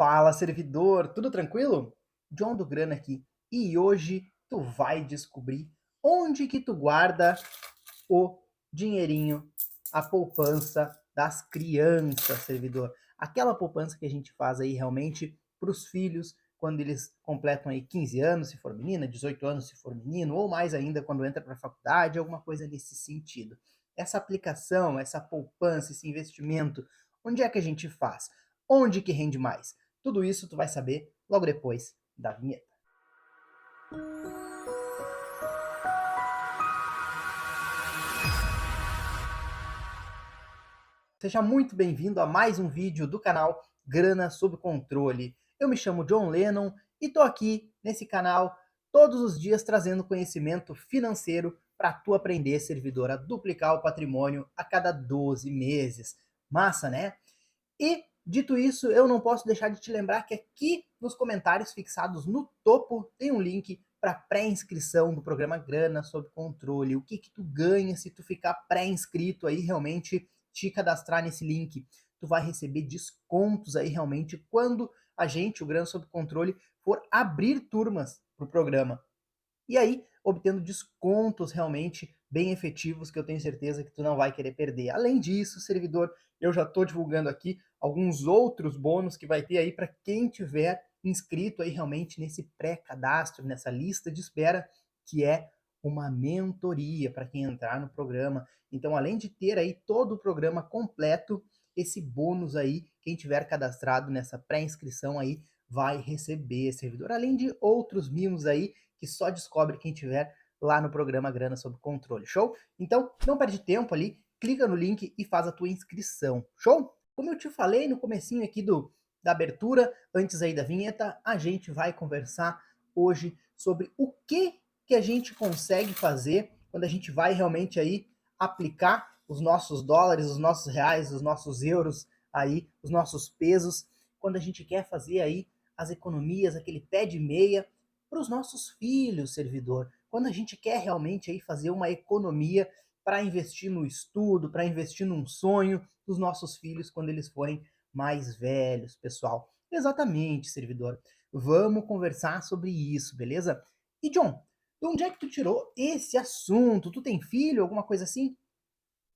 Fala, servidor, tudo tranquilo? John do Grana aqui. E hoje tu vai descobrir onde que tu guarda o dinheirinho, a poupança das crianças, servidor. Aquela poupança que a gente faz aí realmente para os filhos quando eles completam aí 15 anos, se for menina, 18 anos, se for menino, ou mais ainda quando entra para a faculdade, alguma coisa nesse sentido. Essa aplicação, essa poupança, esse investimento, onde é que a gente faz? Onde que rende mais? Tudo isso tu vai saber logo depois da vinheta. Seja muito bem-vindo a mais um vídeo do canal Grana Sob Controle. Eu me chamo John Lennon e tô aqui nesse canal todos os dias trazendo conhecimento financeiro para tu aprender, servidor, a duplicar o patrimônio a cada 12 meses. Massa, né? E, dito isso, eu não posso deixar de te lembrar que aqui nos comentários fixados no topo tem um link para pré-inscrição do programa Grana Sob Controle. O que que tu ganha se tu ficar pré-inscrito aí, realmente te cadastrar nesse link? Tu vai receber descontos aí realmente quando a gente, o Grana Sob Controle, for abrir turmas para o programa. E aí, obtendo descontos realmente bem efetivos que eu tenho certeza que tu não vai querer perder. Além disso, servidor, eu já estou divulgando aqui alguns outros bônus que vai ter aí para quem tiver inscrito aí realmente nesse pré-cadastro, nessa lista de espera, que é uma mentoria para quem entrar no programa. Então, além de ter aí todo o programa completo, esse bônus aí, quem tiver cadastrado nessa pré-inscrição aí vai receber, servidor. Além de outros mimos aí que só descobre quem tiver lá no programa Grana Sob Controle, show? Então, não perde tempo ali, clica no link e faz a tua inscrição, show? Como eu te falei no comecinho aqui da abertura, antes aí da vinheta, a gente vai conversar hoje sobre o que a gente consegue fazer quando a gente vai realmente aí aplicar os nossos dólares, os nossos reais, os nossos euros aí, os nossos pesos, quando a gente quer fazer aí as economias, aquele pé de meia para os nossos filhos, servidor. Quando a gente quer realmente aí fazer uma economia para investir no estudo, para investir num sonho dos nossos filhos quando eles forem mais velhos, pessoal. Exatamente, servidor. Vamos conversar sobre isso, beleza? E John, de onde é que tu tirou esse assunto? Tu tem filho, alguma coisa assim?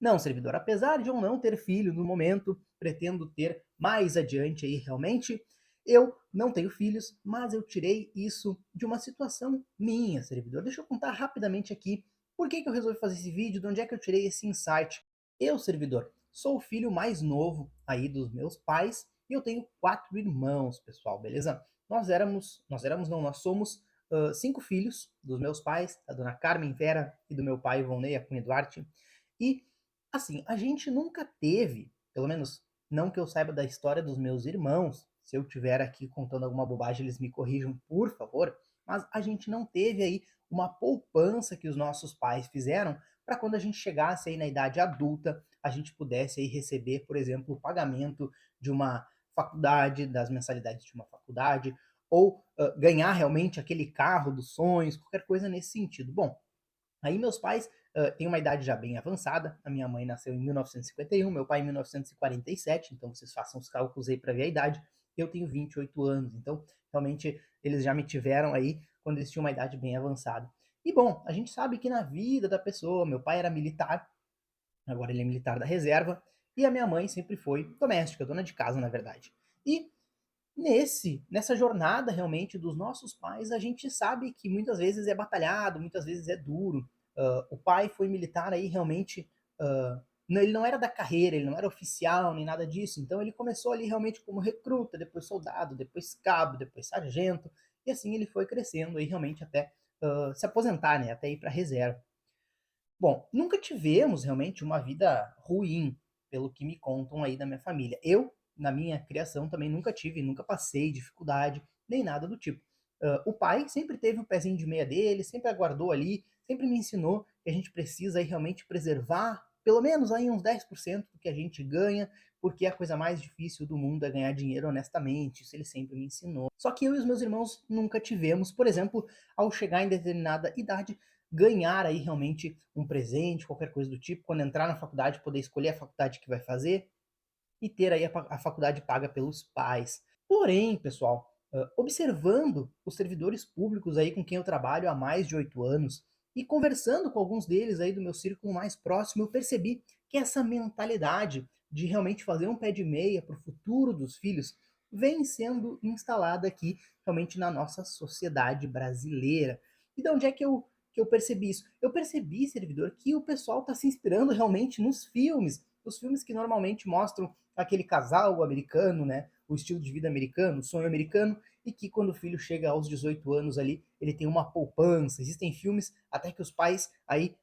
Não, servidor, apesar de eu não ter filho no momento, pretendo ter mais adiante aí realmente. Eu não tenho filhos, mas eu tirei isso de uma situação minha, servidor. Deixa eu contar rapidamente aqui por que eu resolvi fazer esse vídeo, de onde é que eu tirei esse insight. Eu, servidor, sou o filho mais novo aí dos meus pais e eu tenho 4 irmãos, pessoal, beleza? Nós somos 5 filhos dos meus pais, da dona Carmen Vera e do meu pai, Ivonei Cunha Duarte. E assim, a gente nunca teve, pelo menos não que eu saiba da história dos meus irmãos, se eu tiver aqui contando alguma bobagem, eles me corrijam, por favor, mas a gente não teve aí uma poupança que os nossos pais fizeram para quando a gente chegasse aí na idade adulta, a gente pudesse aí receber, por exemplo, o pagamento de uma faculdade, das mensalidades de uma faculdade, ou ganhar realmente aquele carro dos sonhos, qualquer coisa nesse sentido. Bom, aí meus pais têm uma idade já bem avançada. A minha mãe nasceu em 1951, meu pai em 1947, então vocês façam os cálculos aí para ver a idade. Eu tenho 28 anos, então realmente eles já me tiveram aí quando eles tinham uma idade bem avançada. E bom, a gente sabe que na vida da pessoa, meu pai era militar, agora ele é militar da reserva, e a minha mãe sempre foi doméstica, dona de casa, na verdade. E nessa jornada realmente dos nossos pais, a gente sabe que muitas vezes é batalhado, muitas vezes é duro. O pai foi militar aí realmente, ele não era da carreira, ele não era oficial nem nada disso, então ele começou ali realmente como recruta, depois soldado, depois cabo, depois sargento, e assim ele foi crescendo aí realmente até se aposentar, né, até ir para a reserva. Bom, nunca tivemos realmente uma vida ruim, pelo que me contam aí da minha família. Eu, na minha criação, também nunca tive, nunca passei dificuldade, nem nada do tipo. O pai sempre teve um pezinho de meia dele, sempre aguardou ali, sempre me ensinou que a gente precisa aí realmente preservar pelo menos aí uns 10% do que a gente ganha, porque a coisa mais difícil do mundo é ganhar dinheiro honestamente, isso ele sempre me ensinou. Só que eu e os meus irmãos nunca tivemos, por exemplo, ao chegar em determinada idade, ganhar aí realmente um presente, qualquer coisa do tipo, quando entrar na faculdade, poder escolher a faculdade que vai fazer e ter aí a faculdade paga pelos pais. Porém, pessoal, observando os servidores públicos aí com quem eu trabalho há mais de 8 anos e conversando com alguns deles aí do meu círculo mais próximo, eu percebi que essa mentalidade de realmente fazer um pé de meia para o futuro dos filhos vem sendo instalada aqui realmente na nossa sociedade brasileira. E de onde é que eu percebi isso? Eu percebi, servidor, que o pessoal está se inspirando realmente nos filmes, os filmes que normalmente mostram aquele casal americano, né? O estilo de vida americano, o sonho americano, e que quando o filho chega aos 18 anos ali, ele tem uma poupança. Existem filmes até que os pais aí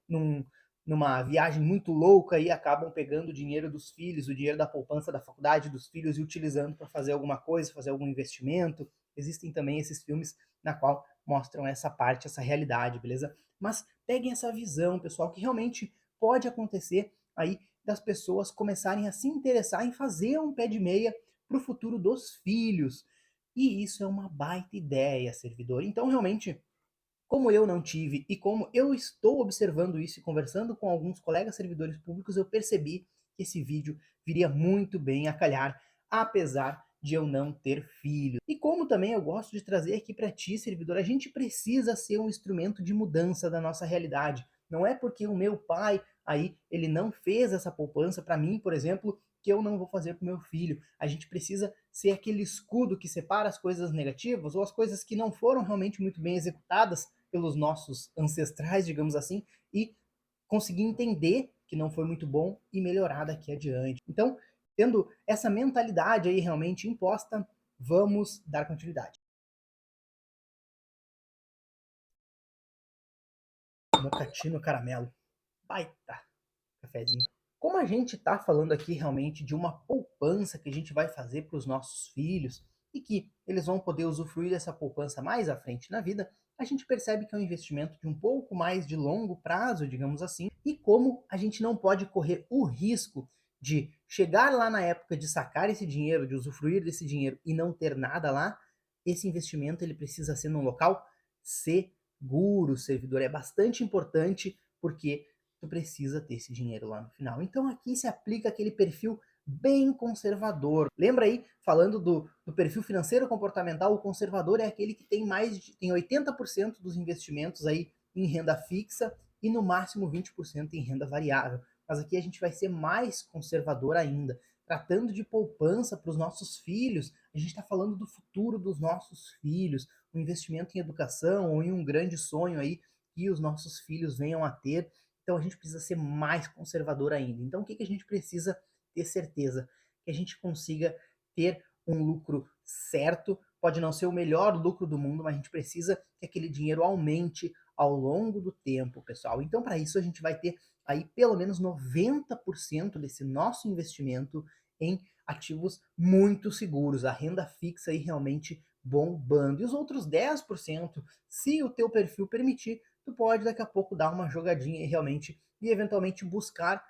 numa viagem muito louca aí acabam pegando o dinheiro dos filhos, o dinheiro da poupança da faculdade dos filhos e utilizando para fazer alguma coisa, fazer algum investimento. Existem também esses filmes na qual mostram essa parte, essa realidade, beleza? Mas peguem essa visão, pessoal, que realmente pode acontecer aí das pessoas começarem a se interessar em fazer um pé de meia para o futuro dos filhos. E isso é uma baita ideia, servidor. Então, realmente, como eu não tive e como eu estou observando isso e conversando com alguns colegas servidores públicos, eu percebi que esse vídeo viria muito bem a calhar, apesar de eu não ter filho. E como também eu gosto de trazer aqui para ti, servidor, a gente precisa ser um instrumento de mudança da nossa realidade. Não é porque o meu pai aí ele não fez essa poupança para mim, por exemplo, que eu não vou fazer para o meu filho. A gente precisa ser aquele escudo que separa as coisas negativas ou as coisas que não foram realmente muito bem executadas pelos nossos ancestrais, digamos assim, e conseguir entender que não foi muito bom e melhorar daqui adiante. Então, tendo essa mentalidade aí realmente imposta, vamos dar continuidade. Mocatino caramelo. Baita cafezinho. Como a gente está falando aqui realmente de uma poupança que a gente vai fazer para os nossos filhos e que eles vão poder usufruir dessa poupança mais à frente na vida, a gente percebe que é um investimento de um pouco mais de longo prazo, digamos assim, e como a gente não pode correr o risco de chegar lá na época de sacar esse dinheiro, de usufruir desse dinheiro e não ter nada lá, esse investimento ele precisa ser num local seguro, servidor. É bastante importante porque tu precisa ter esse dinheiro lá no final. Então aqui se aplica aquele perfil bem conservador. Lembra aí, falando do perfil financeiro comportamental, o conservador é aquele que tem 80% dos investimentos aí em renda fixa e no máximo 20% em renda variável. Mas aqui a gente vai ser mais conservador ainda. Tratando de poupança para os nossos filhos, a gente está falando do futuro dos nossos filhos, um investimento em educação ou em um grande sonho aí que os nossos filhos venham a ter. Então a gente precisa ser mais conservador ainda. Então o que a gente precisa ter certeza? Que a gente consiga ter um lucro certo, pode não ser o melhor lucro do mundo, mas a gente precisa que aquele dinheiro aumente ao longo do tempo, pessoal. Então para isso a gente vai ter aí pelo menos 90% desse nosso investimento em ativos muito seguros, a renda fixa aí realmente bombando. E os outros 10%, se o teu perfil permitir, tu pode daqui a pouco dar uma jogadinha realmente e eventualmente buscar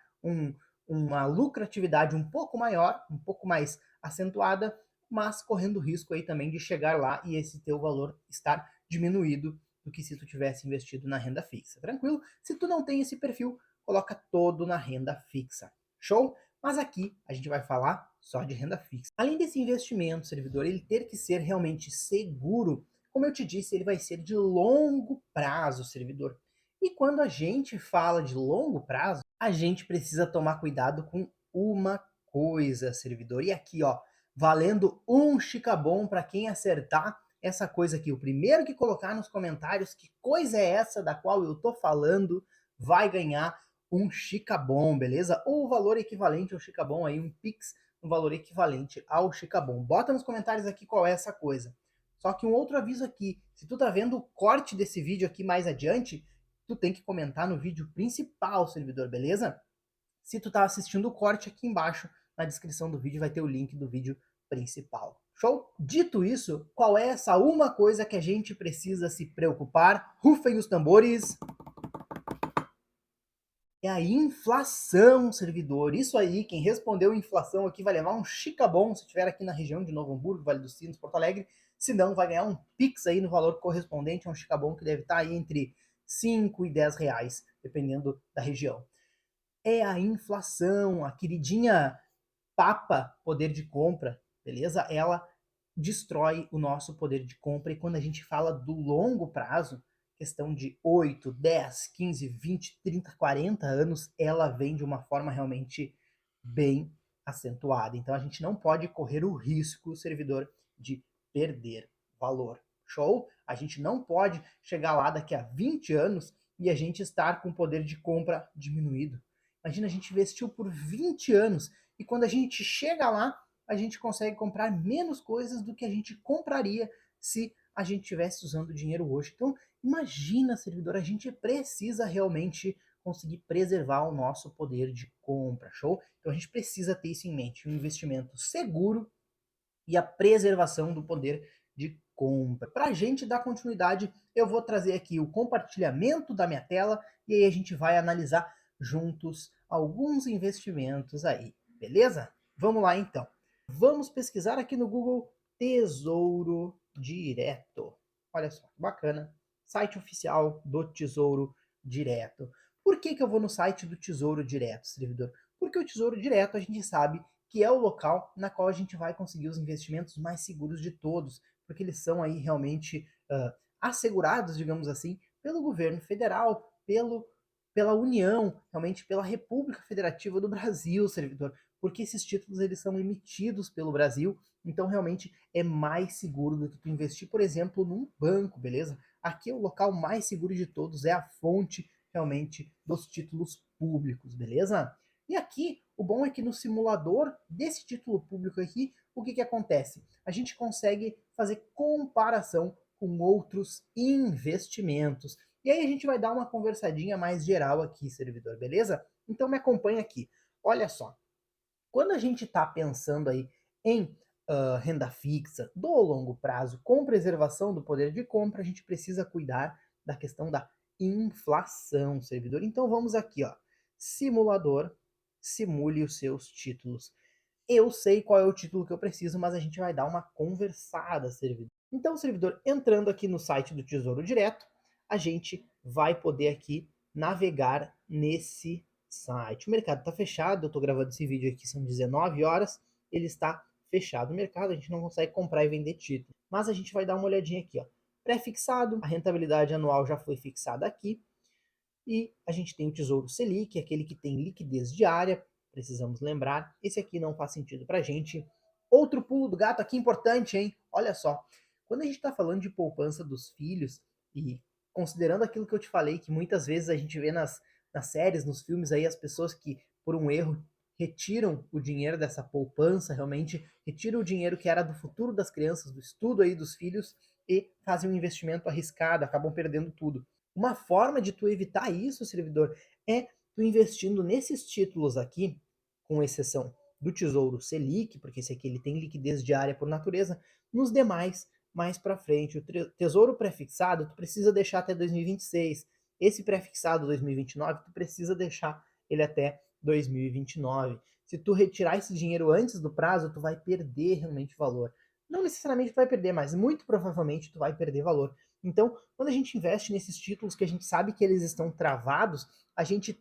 uma lucratividade um pouco maior, um pouco mais acentuada, mas correndo o risco aí também de chegar lá e esse teu valor estar diminuído do que se tu tivesse investido na renda fixa. Tranquilo? Se tu não tem esse perfil, coloca todo na renda fixa. Show? Mas aqui a gente vai falar só de renda fixa. Além desse investimento, servidor, ele ter que ser realmente seguro, como eu te disse, ele vai ser de longo prazo, servidor. E quando a gente fala de longo prazo, a gente precisa tomar cuidado com uma coisa, servidor. E aqui, ó, valendo um chicabom para quem acertar essa coisa aqui. O primeiro que colocar nos comentários que coisa é essa da qual eu tô falando, vai ganhar um chicabom, beleza? Ou o valor equivalente ao chicabom aí, um Pix, um valor equivalente ao chicabom. Bota nos comentários aqui qual é essa coisa. Só que um outro aviso aqui, se tu tá vendo o corte desse vídeo aqui mais adiante, tu tem que comentar no vídeo principal, servidor, beleza? Se tu tá assistindo o corte aqui embaixo, na descrição do vídeo vai ter o link do vídeo principal. Show? Dito isso, qual é essa uma coisa que a gente precisa se preocupar? Rufem os tambores! É a inflação, servidor. Isso aí, quem respondeu inflação aqui vai levar um chicabom, se estiver aqui na região de Novo Hamburgo, Vale dos Sinos, Porto Alegre. Se não, vai ganhar um Pix aí no valor correspondente a um chicabom que deve estar aí entre 5 e 10 reais, dependendo da região. É a inflação, a queridinha papa poder de compra, beleza? Ela destrói o nosso poder de compra. E quando a gente fala do longo prazo, questão de 8, 10, 15, 20, 30, 40 anos, ela vem de uma forma realmente bem acentuada. Então a gente não pode correr o risco, servidor, de perder valor. Show? A gente não pode chegar lá daqui a 20 anos e a gente estar com o poder de compra diminuído. Imagina, a gente investiu por 20 anos e quando a gente chega lá, a gente consegue comprar menos coisas do que a gente compraria se a gente estivesse usando o dinheiro hoje. Então, imagina, servidor, a gente precisa realmente conseguir preservar o nosso poder de compra, show? Então a gente precisa ter isso em mente, um investimento seguro e a preservação do poder de compra. Para a gente dar continuidade, eu vou trazer aqui o compartilhamento da minha tela e aí a gente vai analisar juntos alguns investimentos aí, beleza? Vamos lá então. Vamos pesquisar aqui no Google Tesouro Direto. Olha só, bacana. Site oficial do Tesouro Direto. Por que eu vou no site do Tesouro Direto, servidor? Porque o Tesouro Direto a gente sabe que é o local na qual a gente vai conseguir os investimentos mais seguros de todos, porque eles são aí realmente assegurados, digamos assim, pelo governo federal, pela União, realmente pela República Federativa do Brasil, servidor, porque esses títulos eles são emitidos pelo Brasil, então realmente é mais seguro do que tu investir, por exemplo, num banco, beleza? Aqui é o local mais seguro de todos, é a fonte realmente dos títulos públicos, beleza? E aqui, o bom é que no simulador desse título público aqui, o que acontece? A gente consegue fazer comparação com outros investimentos. E aí a gente vai dar uma conversadinha mais geral aqui, servidor, beleza? Então me acompanha aqui. Olha só, quando a gente está pensando aí em renda fixa do longo prazo, com preservação do poder de compra, a gente precisa cuidar da questão da inflação, servidor. Então vamos aqui, ó, simulador, simule os seus títulos. Eu sei qual é o título que eu preciso, mas a gente vai dar uma conversada, servidor. Então, servidor, entrando aqui no site do Tesouro Direto, a gente vai poder aqui navegar nesse site. O mercado está fechado, eu estou gravando esse vídeo aqui, são 19 horas, ele está fechado o mercado, a gente não consegue comprar e vender título. Mas a gente vai dar uma olhadinha aqui, ó. Pré-fixado, a rentabilidade anual já foi fixada aqui, e a gente tem o Tesouro Selic, aquele que tem liquidez diária, precisamos lembrar, esse aqui não faz sentido para a gente. Outro pulo do gato aqui importante, hein? Olha só, quando a gente está falando de poupança dos filhos, e considerando aquilo que eu te falei, que muitas vezes a gente vê nas séries, nos filmes aí, as pessoas que, por um erro, retiram o dinheiro dessa poupança, realmente retiram o dinheiro que era do futuro das crianças, do estudo aí dos filhos, e fazem um investimento arriscado, acabam perdendo tudo. Uma forma de tu evitar isso, servidor, é tu investindo nesses títulos aqui, com exceção do Tesouro Selic, porque esse aqui ele tem liquidez diária por natureza, nos demais, mais para frente. O Tesouro pré-fixado, tu precisa deixar até 2026. Esse pré-fixado 2029, tu precisa deixar ele até 2029. Se tu retirar esse dinheiro antes do prazo, tu vai perder realmente valor. Não necessariamente tu vai perder, mas muito provavelmente tu vai perder valor. Então, quando a gente investe nesses títulos que a gente sabe que eles estão travados, a gente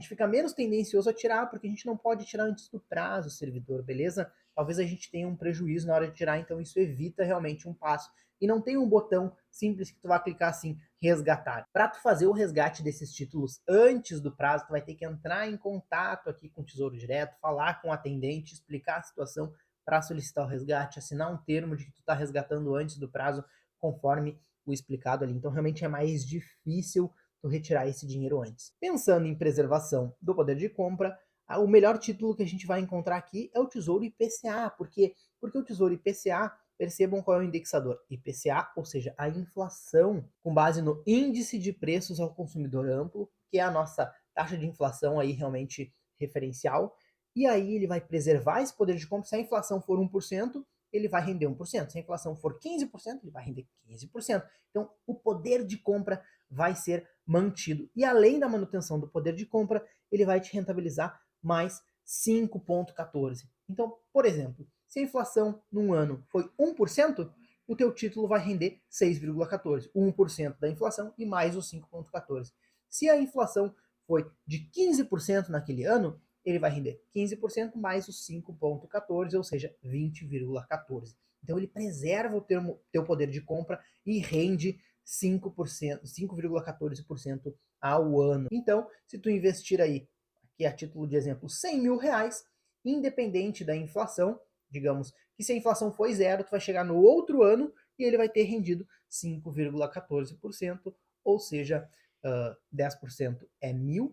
fica menos tendencioso a tirar, porque a gente não pode tirar antes do prazo, servidor, beleza? Talvez a gente tenha um prejuízo na hora de tirar, então isso evita realmente um passo. E não tem um botão simples que tu vai clicar assim, resgatar. Para tu fazer o resgate desses títulos antes do prazo, tu vai ter que entrar em contato aqui com o Tesouro Direto, falar com o atendente, explicar a situação para solicitar o resgate, assinar um termo de que tu está resgatando antes do prazo, conforme o explicado ali. Então, realmente é mais difícil tu retirar esse dinheiro antes. Pensando em preservação do poder de compra, o melhor título que a gente vai encontrar aqui é o Tesouro IPCA. Por quê? Porque o Tesouro IPCA, percebam qual é o indexador. IPCA, ou seja, a inflação, com base no Índice de Preços ao Consumidor Amplo, que é a nossa taxa de inflação aí realmente referencial. E aí ele vai preservar esse poder de compra. Se a inflação for 1%, ele vai render 1%. Se a inflação for 15%, ele vai render 15%. Então, o poder de compra vai ser mantido. E além da manutenção do poder de compra, ele vai te rentabilizar mais 5,14. Então, por exemplo, se a inflação num ano foi 1%, o teu título vai render 6,14. 1% da inflação e mais os 5,14. Se a inflação foi de 15% naquele ano, ele vai render 15% mais os 5,14, ou seja, 20,14. Então ele preserva o teu poder de compra e rende 5%, 5,14% ao ano. Então, se tu investir aí, aqui a título de exemplo, 100 mil reais, independente da inflação, digamos que se a inflação foi zero, tu vai chegar no outro ano e ele vai ter rendido 5,14%, ou seja, 10% é 1.000,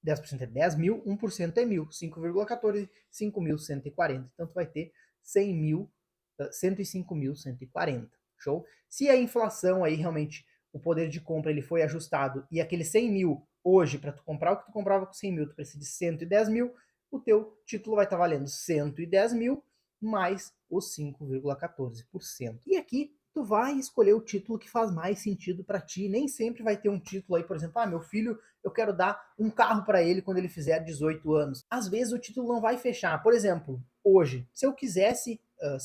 10% é 10 mil, 1% é 1.000, 5,14, 5.140. Então, tu vai ter 100 mil, 105.140. Show? Se a inflação aí realmente, o poder de compra ele foi ajustado e aquele 100 mil hoje, para tu comprar o que tu comprava com 100 mil, tu precisa de 110 mil, o teu título vai estar valendo 110 mil mais os 5,14%. E aqui tu vai escolher o título que faz mais sentido para ti. Nem sempre vai ter um título aí, por exemplo, meu filho, eu quero dar um carro para ele quando ele fizer 18 anos. Às vezes o título não vai fechar. Por exemplo, hoje, se eu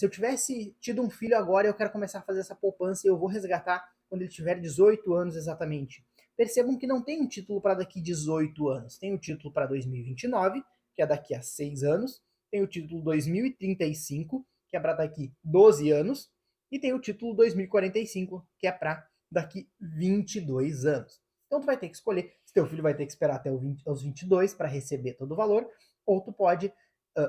tivesse tido um filho agora e eu quero começar a fazer essa poupança e eu vou resgatar quando ele tiver 18 anos exatamente. Percebam que não tem um título para daqui 18 anos. Tem o título para 2029, que é daqui a 6 anos. Tem o título 2035, que é para daqui 12 anos. E tem o título 2045, que é para daqui 22 anos. Então tu vai ter que escolher se teu filho vai ter que esperar até os 22 para receber todo o valor, ou tu pode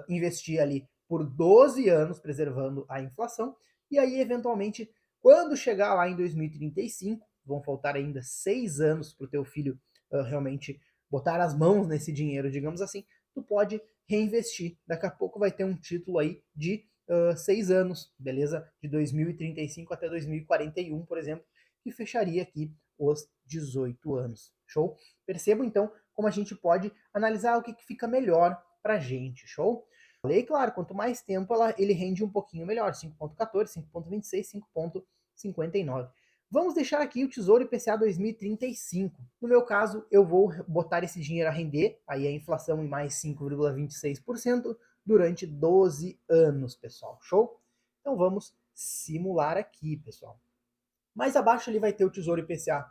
investir ali por 12 anos, preservando a inflação, e aí eventualmente, quando chegar lá em 2035, vão faltar ainda 6 anos para o teu filho realmente botar as mãos nesse dinheiro, digamos assim, tu pode reinvestir. Daqui a pouco vai ter um título aí de 6 anos, beleza? De 2035 até 2041, por exemplo, que fecharia aqui os 18 anos. Show? Percebam então como a gente pode analisar o que fica melhor pra gente, show? Falei, claro, quanto mais tempo ele rende um pouquinho melhor, 5.14, 5.26, 5.59. Vamos deixar aqui o Tesouro IPCA 2035. No meu caso, eu vou botar esse dinheiro a render, aí a inflação em mais 5,26%, durante 12 anos, pessoal. Show? Então vamos simular aqui, pessoal. Mais abaixo ali vai ter o Tesouro IPCA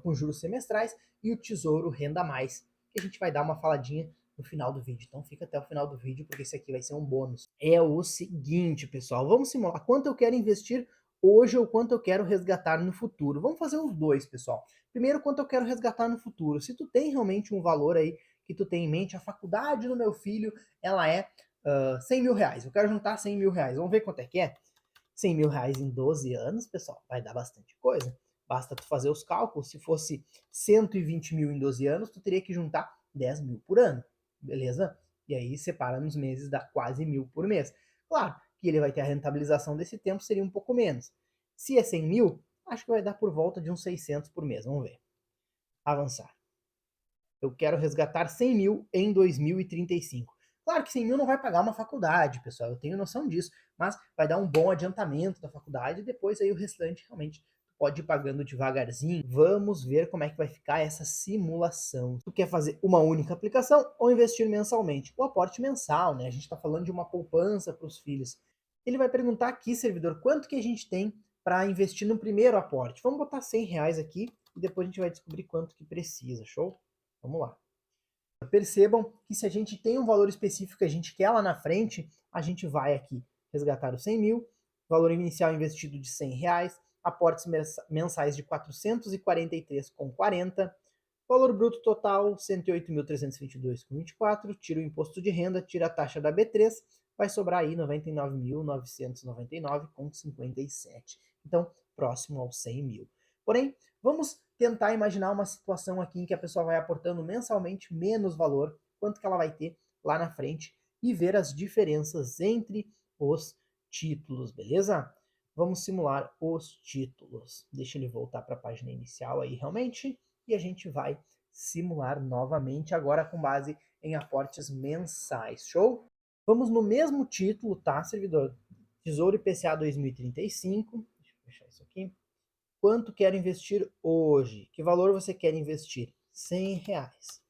com juros semestrais e o Tesouro Renda Mais, que a gente vai dar uma faladinha no final do vídeo. Então fica até o final do vídeo, porque esse aqui vai ser um bônus. É o seguinte, pessoal, vamos simular quanto eu quero investir hoje ou quanto eu quero resgatar no futuro. Vamos fazer os dois, pessoal. Primeiro, quanto eu quero resgatar no futuro. Se tu tem realmente um valor aí que tu tem em mente, a faculdade do meu filho, ela é 100 mil reais. Eu quero juntar 100 mil reais. Vamos ver quanto é que é? 100 mil reais em 12 anos, pessoal, vai dar bastante coisa. Basta tu fazer os cálculos. Se fosse 120 mil em 12 anos, tu teria que juntar 10 mil por ano, beleza? E aí separa nos meses, dá quase 1.000 por mês. Claro que ele vai ter a rentabilização desse tempo, seria um pouco menos. Se é 100 mil, acho que vai dar por volta de uns 600 por mês. Vamos ver. Avançar. Eu quero resgatar 100 mil em 2035. Claro que 100 mil não vai pagar uma faculdade, pessoal, eu tenho noção disso, mas vai dar um bom adiantamento da faculdade e depois aí o restante realmente pode ir pagando devagarzinho. Vamos ver como é que vai ficar essa simulação. Tu quer fazer uma única aplicação ou investir mensalmente? O aporte mensal, né? A gente está falando de uma poupança para os filhos. Ele vai perguntar aqui, servidor, quanto que a gente tem para investir no primeiro aporte? Vamos botar 100 reais aqui e depois a gente vai descobrir quanto que precisa, show? Vamos lá. Percebam que se a gente tem um valor específico que a gente quer lá na frente, a gente vai aqui resgatar os 100 mil, valor inicial investido de 100 reais, aportes mensais de 443,40, valor bruto total 108.322,24, tira o imposto de renda, tira a taxa da B3, vai sobrar aí 99.999,57. Então, próximo aos 100 mil. Porém, vamos tentar imaginar uma situação aqui em que a pessoa vai aportando mensalmente menos valor, quanto que ela vai ter lá na frente, e ver as diferenças entre os títulos, beleza? Vamos simular os títulos. Deixa ele voltar para a página inicial aí realmente, e a gente vai simular novamente, agora com base em aportes mensais, show? Vamos no mesmo título, tá, servidor? Tesouro IPCA 2035, deixa eu fechar isso aqui. Quanto quero investir hoje? Que valor você quer investir? 100 reais.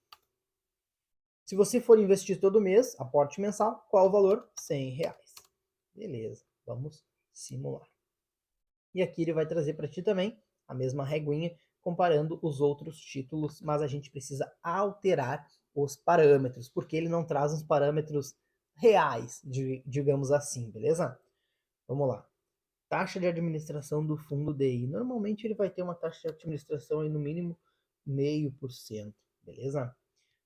Se você for investir todo mês, aporte mensal, qual o valor? 100 reais. Beleza, vamos simular. E aqui ele vai trazer para ti também a mesma reguinha, comparando os outros títulos, mas a gente precisa alterar os parâmetros, porque ele não traz os parâmetros reais, digamos assim, beleza? Vamos lá. Taxa de administração do fundo DI. Normalmente ele vai ter uma taxa de administração aí no mínimo 0,5%, beleza?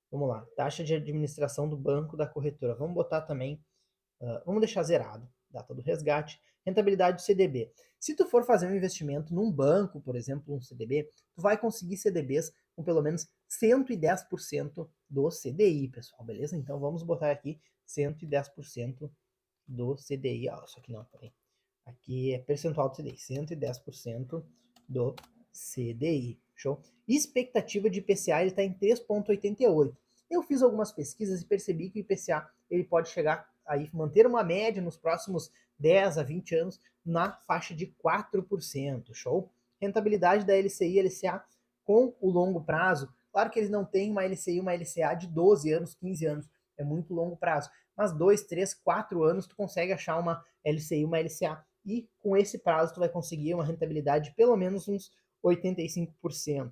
Vamos lá. Taxa de administração do banco da corretora. Vamos botar também, vamos deixar zerado. Data do resgate. Rentabilidade do CDB. Se tu for fazer um investimento num banco, por exemplo, um CDB, tu vai conseguir CDBs com pelo menos 110% do CDI, pessoal, beleza? Então vamos botar aqui 110% do CDI. Ah, isso aqui não, peraí. Aqui é percentual do CDI, 110% do CDI, show? Expectativa de IPCA está em 3,88. Eu fiz algumas pesquisas e percebi que o IPCA ele pode chegar a manter uma média nos próximos 10 a 20 anos na faixa de 4%, show? Rentabilidade da LCI e LCA com o longo prazo, claro que eles não têm uma LCI e uma LCA de 12 anos, 15 anos, é muito longo prazo, mas 2, 3, 4 anos tu consegue achar uma LCI e uma LCA e com esse prazo tu vai conseguir uma rentabilidade de pelo menos uns 85%.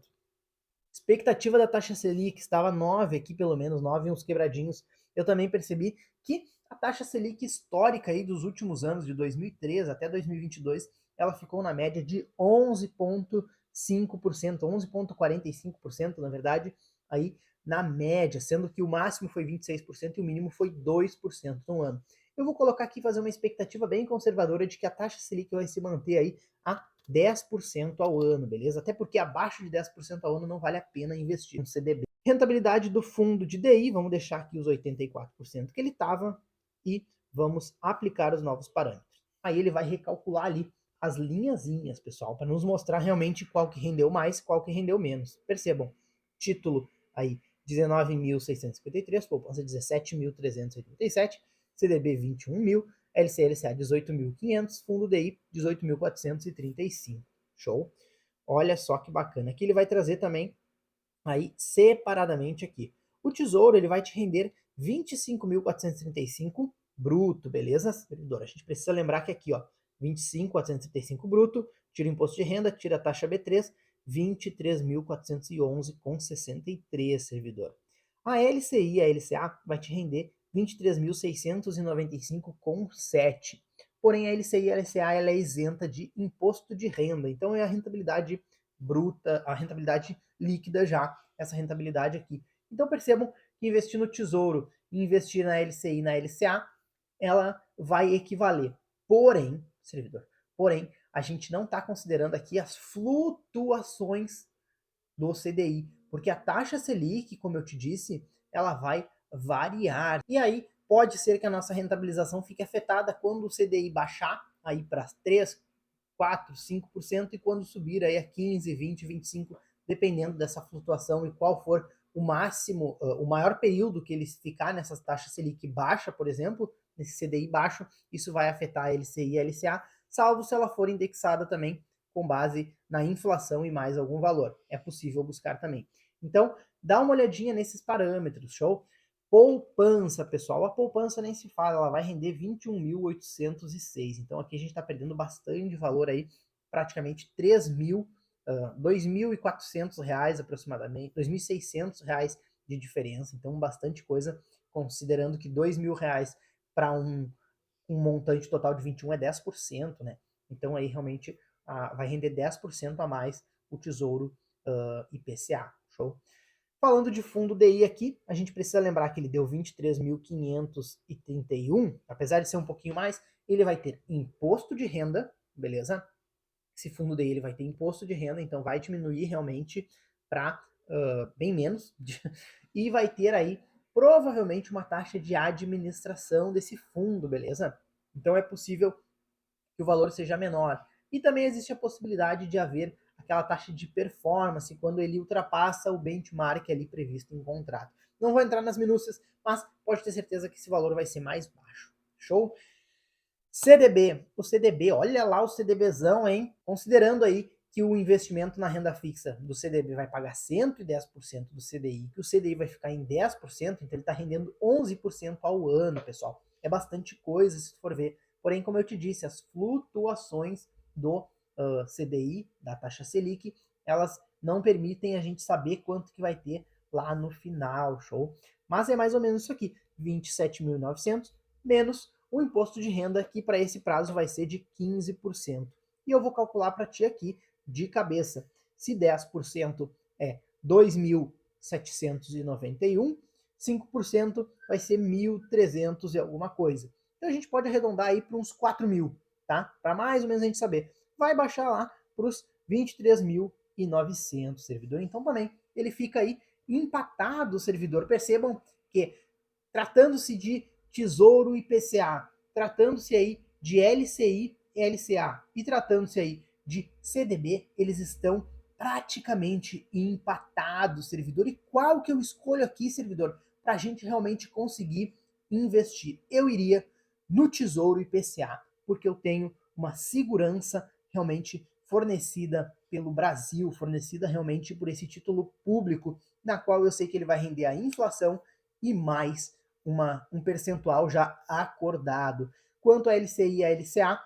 Expectativa da taxa Selic estava 9 aqui, pelo menos 9 uns quebradinhos. Eu também percebi que a taxa Selic histórica aí dos últimos anos, de 2013 até 2022, ela ficou na média de 11,5%, 11,45% na verdade, aí na média, sendo que o máximo foi 26% e o mínimo foi 2% no ano. Eu vou colocar aqui fazer uma expectativa bem conservadora de que a taxa Selic vai se manter aí a 10% ao ano, beleza? Até porque abaixo de 10% ao ano não vale a pena investir no CDB. Rentabilidade do fundo de DI, vamos deixar aqui os 84% que ele estava e vamos aplicar os novos parâmetros. Aí ele vai recalcular ali as linhazinhas, pessoal, para nos mostrar realmente qual que rendeu mais, qual que rendeu menos. Percebam, título aí 19.653, poupança 17.387, CDB 21 mil, LCA 18.500, fundo DI 18.435. Show? Olha só que bacana. Aqui ele vai trazer também aí separadamente aqui. O Tesouro ele vai te render 25.435 bruto, beleza, servidor? A gente precisa lembrar que aqui, ó, 25.435 bruto, tira o imposto de renda, tira a taxa B3, 23.411,63, servidor. A LCI e a LCA vai te render 23.695,7. Porém, a LCI e a LCA ela é isenta de imposto de renda. Então, é a rentabilidade bruta, a rentabilidade líquida já, essa rentabilidade aqui. Então, percebam que investir no Tesouro e investir na LCI e na LCA, ela vai equivaler. Porém, servidor, a gente não está considerando aqui as flutuações do CDI, porque a taxa Selic, como eu te disse, ela vai variar. E aí pode ser que a nossa rentabilização fique afetada quando o CDI baixar aí para 3, 4, 5% e quando subir aí a 15, 20, 25, dependendo dessa flutuação e qual for o máximo, o maior período que ele ficar nessas taxas Selic baixa, por exemplo, nesse CDI baixo, isso vai afetar a LCI e a LCA, salvo se ela for indexada também com base na inflação e mais algum valor. É possível buscar também. Então, dá uma olhadinha nesses parâmetros, show? Poupança, pessoal. A poupança nem se fala, ela vai render 21.806. Então, aqui a gente está perdendo bastante valor aí, praticamente 3.000, R$ 2.400 aproximadamente, R$ 2.600 de diferença. Então, bastante coisa, considerando que R$ 2.000 para um montante total de 21 é 10%, né? Então, aí realmente vai render 10% a mais o Tesouro IPCA, show? Falando de fundo DI aqui, a gente precisa lembrar que ele deu 23.531, apesar de ser um pouquinho mais, ele vai ter imposto de renda, beleza? Esse fundo DI ele vai ter imposto de renda, então vai diminuir realmente para bem menos, e vai ter aí provavelmente uma taxa de administração desse fundo, beleza? Então é possível que o valor seja menor. E também existe a possibilidade de haver aquela taxa de performance quando ele ultrapassa o benchmark ali previsto em contrato. Não vou entrar nas minúcias, mas pode ter certeza que esse valor vai ser mais baixo. Show? CDB. O CDB, olha lá o CDBzão, hein? Considerando aí que o investimento na renda fixa do CDB vai pagar 110% do CDI, que o CDI vai ficar em 10%, então ele está rendendo 11% ao ano, pessoal. É bastante coisa se for ver. Porém, como eu te disse, as flutuações do CDI, da taxa Selic, elas não permitem a gente saber quanto que vai ter lá no final, show? Mas é mais ou menos isso aqui, 27.900 menos o imposto de renda, que para esse prazo vai ser de 15%. E eu vou calcular para ti aqui de cabeça. Se 10% é 2.791, 5% vai ser 1.300 e alguma coisa. Então a gente pode arredondar aí para uns 4.000, tá? Para mais ou menos a gente saber. Vai baixar lá para os 23.900, servidor. Então também ele fica aí empatado, servidor. Percebam que tratando-se de Tesouro IPCA, tratando-se aí de LCI e LCA e tratando-se aí de CDB, eles estão praticamente empatados, servidor. E qual que eu escolho aqui, servidor, para a gente realmente conseguir investir? Eu iria no Tesouro IPCA, porque eu tenho uma segurança realmente fornecida pelo Brasil, fornecida realmente por esse título público, na qual eu sei que ele vai render a inflação e mais um percentual já acordado. Quanto a LCI e a LCA,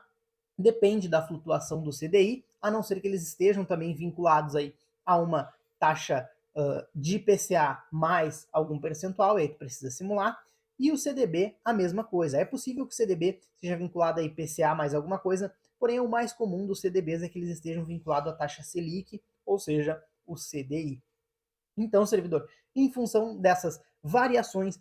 depende da flutuação do CDI, a não ser que eles estejam também vinculados aí a uma taxa de IPCA mais algum percentual, aí tu precisa simular. E o CDB, a mesma coisa. É possível que o CDB seja vinculado a IPCA mais alguma coisa, porém o mais comum dos CDBs é que eles estejam vinculados à taxa Selic, ou seja, o CDI. Então, servidor, em função dessas variações,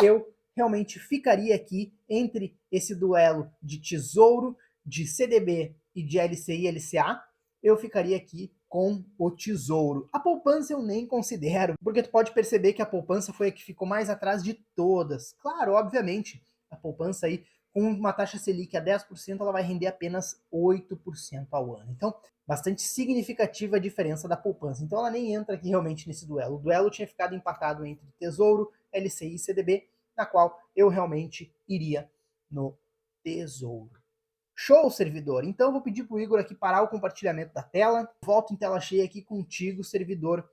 eu realmente ficaria aqui entre esse duelo de Tesouro, de CDB e de LCI e LCA, eu ficaria aqui com o Tesouro. A poupança eu nem considero, porque tu pode perceber que a poupança foi a que ficou mais atrás de todas. Claro, obviamente, a poupança aí, com uma taxa Selic a 10%, ela vai render apenas 8% ao ano. Então, bastante significativa a diferença da poupança. Então ela nem entra aqui realmente nesse duelo. O duelo tinha ficado empatado entre Tesouro, LCI e CDB, na qual eu realmente iria no Tesouro. Show, servidor! Então eu vou pedir para o Igor aqui parar o compartilhamento da tela. Volto em tela cheia aqui contigo, servidor.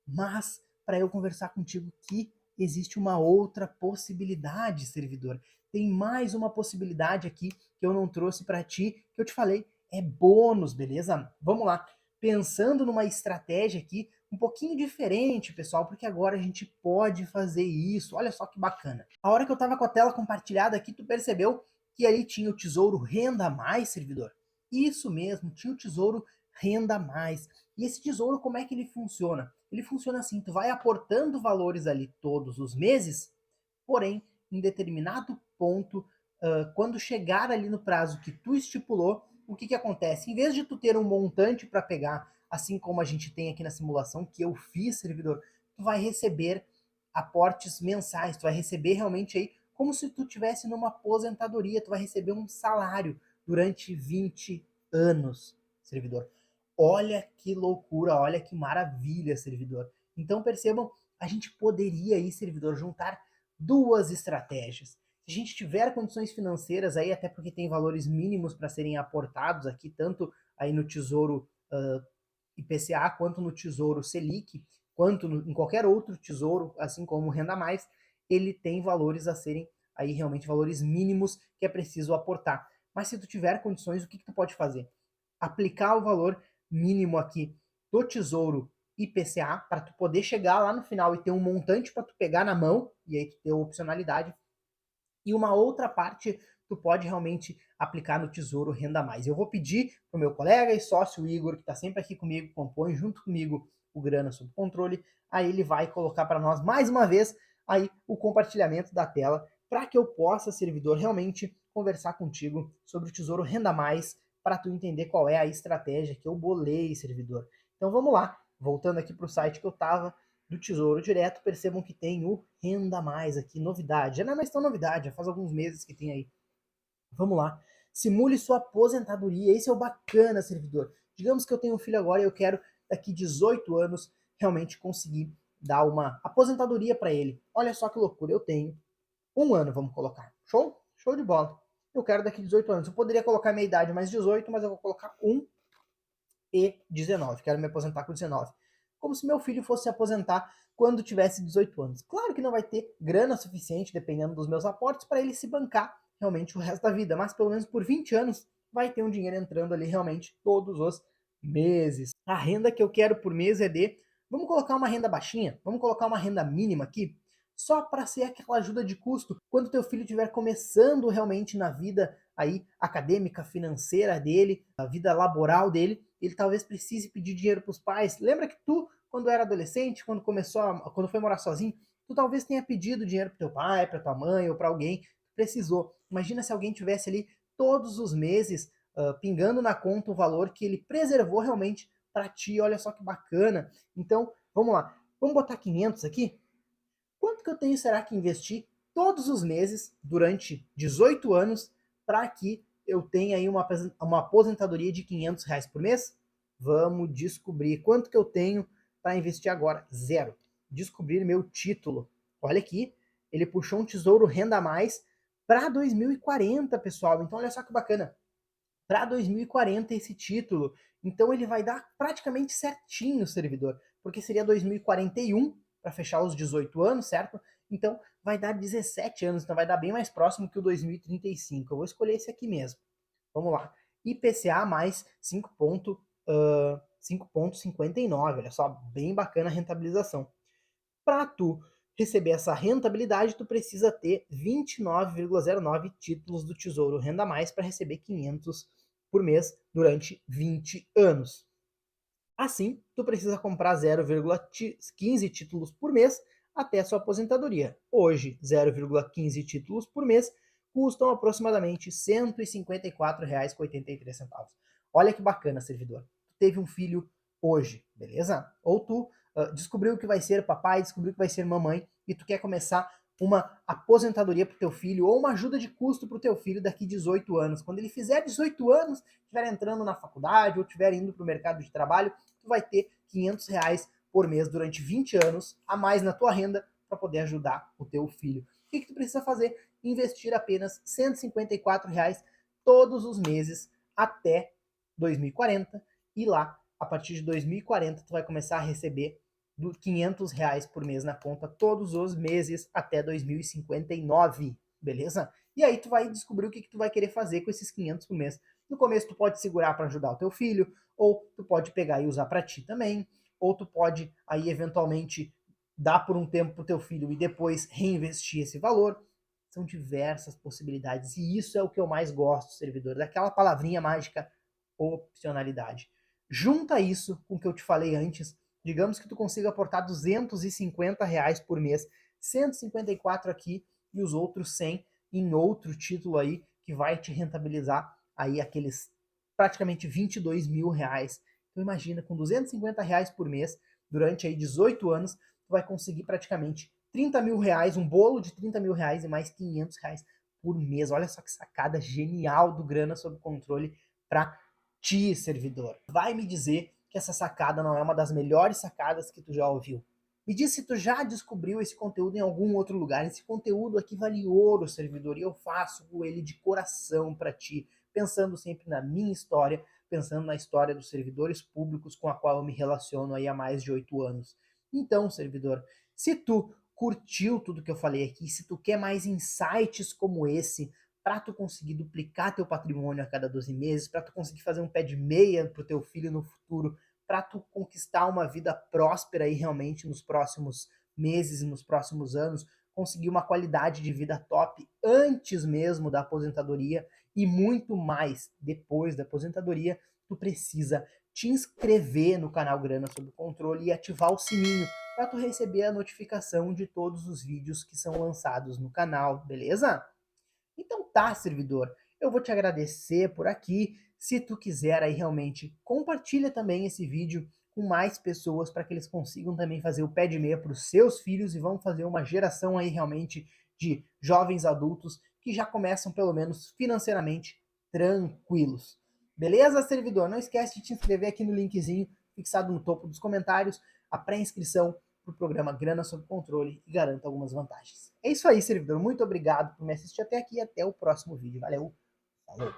Mas para eu conversar contigo que existe uma outra possibilidade, servidor. Tem mais uma possibilidade aqui que eu não trouxe para ti, que eu te falei, é bônus, beleza? Vamos lá. Pensando numa estratégia aqui um pouquinho diferente, pessoal, porque agora a gente pode fazer isso. Olha só que bacana. A hora que eu estava com a tela compartilhada aqui, tu percebeu que ali tinha o Tesouro Renda Mais, servidor? Isso mesmo, tinha o Tesouro Renda Mais. E esse tesouro, como é que ele funciona? Ele funciona assim, tu vai aportando valores ali todos os meses, porém, em determinado ponto, quando chegar ali no prazo que tu estipulou, o que acontece? Em vez de tu ter um montante para pegar, assim como a gente tem aqui na simulação, que eu fiz, servidor, tu vai receber aportes mensais, tu vai receber realmente aí como se tu tivesse numa aposentadoria, tu vai receber um salário durante 20 anos, servidor. Olha que loucura, olha que maravilha, servidor. Então percebam, a gente poderia aí, servidor, juntar duas estratégias. Se a gente tiver condições financeiras aí, até porque tem valores mínimos para serem aportados aqui, tanto aí no Tesouro IPCA, quanto no Tesouro Selic, quanto em qualquer outro tesouro, assim como o Renda Mais, ele tem valores a serem aí realmente valores mínimos que é preciso aportar. Mas se tu tiver condições, o que tu pode fazer? Aplicar o valor mínimo aqui do Tesouro IPCA para tu poder chegar lá no final e ter um montante para tu pegar na mão, e aí tu ter a opcionalidade. E uma outra parte tu pode realmente aplicar no Tesouro Renda Mais. Eu vou pedir para o meu colega e sócio Igor, que está sempre aqui comigo, compõe junto comigo o Grana Sob Controle, aí ele vai colocar para nós mais uma vez aí o compartilhamento da tela para que eu possa, servidor, realmente conversar contigo sobre o Tesouro Renda Mais para tu entender qual é a estratégia que eu bolei, servidor. Então vamos lá, voltando aqui para o site que eu estava, do Tesouro Direto, percebam que tem o Renda Mais aqui, novidade. Já não é mais tão novidade, já faz alguns meses que tem aí. Vamos lá. Simule sua aposentadoria, esse é o bacana, servidor. Digamos que eu tenho um filho agora e eu quero, daqui 18 anos, realmente conseguir dar uma aposentadoria para ele. Olha só que loucura, eu tenho um ano, vamos colocar. Show? Show de bola. Eu quero daqui 18 anos. Eu poderia colocar minha idade mais 18, mas eu vou colocar 1 e 19. Quero me aposentar com 19. Como se meu filho fosse se aposentar quando tivesse 18 anos. Claro que não vai ter grana suficiente, dependendo dos meus aportes, para ele se bancar realmente o resto da vida, mas pelo menos por 20 anos vai ter um dinheiro entrando ali realmente todos os meses. A renda que eu quero por mês é de Vamos colocar uma renda baixinha, vamos colocar uma renda mínima aqui, só para ser aquela ajuda de custo. Quando teu filho estiver começando realmente na vida aí acadêmica, financeira dele, a vida laboral dele, ele talvez precise pedir dinheiro para os pais. Lembra que tu, quando era adolescente, quando foi morar sozinho, tu talvez tenha pedido dinheiro para teu pai, para tua mãe ou para alguém que precisou. Imagina se alguém tivesse ali todos os meses pingando na conta o valor que ele preservou realmente para ti. Olha só que bacana. Então, vamos lá. Vamos botar 500 aqui? Quanto que eu tenho será que investir todos os meses durante 18 anos para que eu tenha aí uma aposentadoria de R$ 500 por mês? Vamos descobrir quanto que eu tenho para investir agora. Zero. Descobrir meu título. Olha aqui, ele puxou um Tesouro Renda Mais para 2040, pessoal. Então olha só que bacana. Para 2040 esse título. Então ele vai dar praticamente certinho o servidor, porque seria 2041 para fechar os 18 anos, certo? Então vai dar 17 anos, então vai dar bem mais próximo que o 2035. Eu vou escolher esse aqui mesmo. Vamos lá. IPCA mais 5,59. Olha só, bem bacana a rentabilização. Para tu receber essa rentabilidade, tu precisa ter 29,09 títulos do Tesouro Renda Mais para receber 500 por mês durante 20 anos. Assim, tu precisa comprar 0,15 títulos por mês até a sua aposentadoria. Hoje, 0,15 títulos por mês custam aproximadamente R$ 154,83. Olha que bacana, servidor. Tu teve um filho hoje, beleza? Ou tu descobriu que vai ser papai, descobriu que vai ser mamãe e tu quer começar uma aposentadoria para o teu filho ou uma ajuda de custo para o teu filho daqui 18 anos. Quando ele fizer 18 anos, estiver entrando na faculdade ou estiver indo para o mercado de trabalho, tu vai ter R$ 500 por mês durante 20 anos a mais na tua renda para poder ajudar o teu filho. O que tu precisa fazer? Investir apenas R$ 154 todos os meses até 2040 e lá, a partir de 2040, tu vai começar a receber R$ 500 por mês na conta todos os meses até 2059, beleza? E aí tu vai descobrir o que tu vai querer fazer com esses 500 por mês. No começo tu pode segurar para ajudar o teu filho, ou tu pode pegar e usar para ti também, ou tu pode aí eventualmente dar por um tempo pro teu filho e depois reinvestir esse valor. São diversas possibilidades e isso é o que eu mais gosto, servidor, daquela palavrinha mágica, opcionalidade. Junta isso com o que eu te falei antes. Digamos que tu consiga aportar R$ 250 por mês, 154 aqui e os outros 100 em outro título aí que vai te rentabilizar aí aqueles praticamente R$ 22.000. Então imagina, com R$ 250 por mês, durante aí 18 anos, tu vai conseguir praticamente R$ 30.000, um bolo de R$ 30.000 e mais R$ 500 por mês. Olha só que sacada genial do Grana Sob Controle para ti, servidor. Vai me dizer que essa sacada não é uma das melhores sacadas que tu já ouviu. Me diz se tu já descobriu esse conteúdo em algum outro lugar. Esse conteúdo aqui vale ouro, servidor, e eu faço ele de coração para ti, pensando sempre na minha história, pensando na história dos servidores públicos com a qual eu me relaciono aí há mais de 8 anos. Então, servidor, se tu curtiu tudo que eu falei aqui, se tu quer mais insights como esse, para tu conseguir duplicar teu patrimônio a cada 12 meses, para tu conseguir fazer um pé de meia pro teu filho no futuro, para tu conquistar uma vida próspera aí realmente nos próximos meses e nos próximos anos, conseguir uma qualidade de vida top antes mesmo da aposentadoria e muito mais depois da aposentadoria, tu precisa te inscrever no canal Grana Sob Controle e ativar o sininho para tu receber a notificação de todos os vídeos que são lançados no canal, beleza? Então tá, servidor, eu vou te agradecer por aqui. Se tu quiser aí realmente, compartilha também esse vídeo com mais pessoas para que eles consigam também fazer o pé de meia para os seus filhos e vão fazer uma geração aí realmente de jovens adultos que já começam pelo menos financeiramente tranquilos. Beleza, servidor? Não esquece de te inscrever aqui no linkzinho fixado no topo dos comentários, a pré-inscrição para o programa Grana Sob Controle e garanta algumas vantagens. É isso aí, servidor. Muito obrigado por me assistir até aqui e até o próximo vídeo. Valeu, falou!